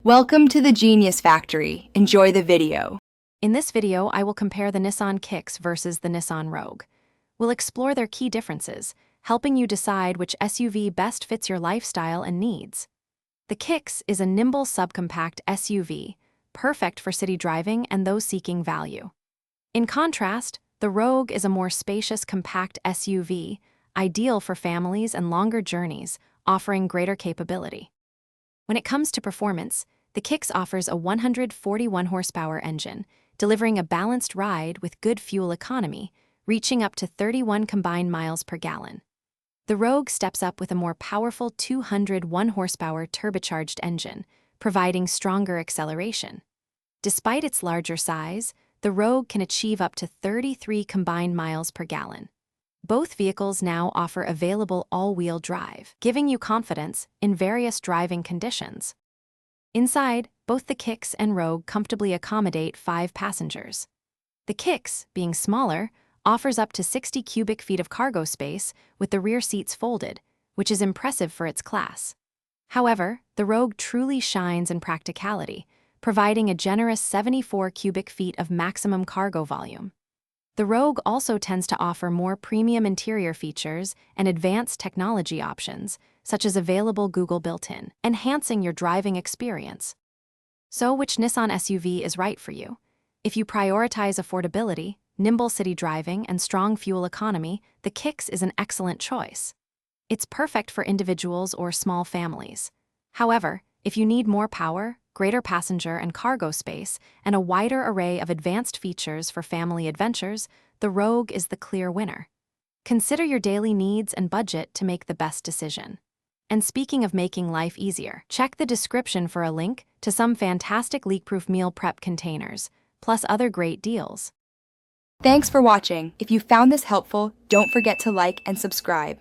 Welcome to the Genius Factory. Enjoy the video. In this video, I will compare the Nissan Kicks versus the Nissan Rogue. We'll explore their key differences, helping you decide which SUV best fits your lifestyle and needs. The Kicks is a nimble subcompact SUV, perfect for city driving and those seeking value. In contrast, the Rogue is a more spacious compact SUV, ideal for families and longer journeys, offering greater capability. When it comes to performance, the Kicks offers a 141 horsepower engine, delivering a balanced ride with good fuel economy, reaching up to 31 combined miles per gallon. The Rogue steps up with a more powerful 201 horsepower turbocharged engine, providing stronger acceleration. Despite its larger size, the Rogue can achieve up to 33 combined miles per gallon. Both vehicles now offer available all-wheel drive, giving you confidence in various driving conditions. Inside, both the Kicks and Rogue comfortably accommodate 5 passengers. The Kicks, being smaller, offers up to 60 cubic feet of cargo space with the rear seats folded, which is impressive for its class. However, the Rogue truly shines in practicality, providing a generous 74 cubic feet of maximum cargo volume. The Rogue also tends to offer more premium interior features and advanced technology options, such as available Google built-in, enhancing your driving experience. So, which Nissan SUV is right for you? If you prioritize affordability, nimble city driving, and strong fuel economy, the Kicks is an excellent choice. It's perfect for individuals or small families. However, if you need more power, greater passenger and cargo space, and a wider array of advanced features for family adventures, the Rogue is the clear winner. Consider your daily needs and budget to make the best decision. And speaking of making life easier, check the description for a link to some fantastic leak-proof meal prep containers, plus other great deals. Thanks for watching. If you found this helpful, don't forget to like and subscribe.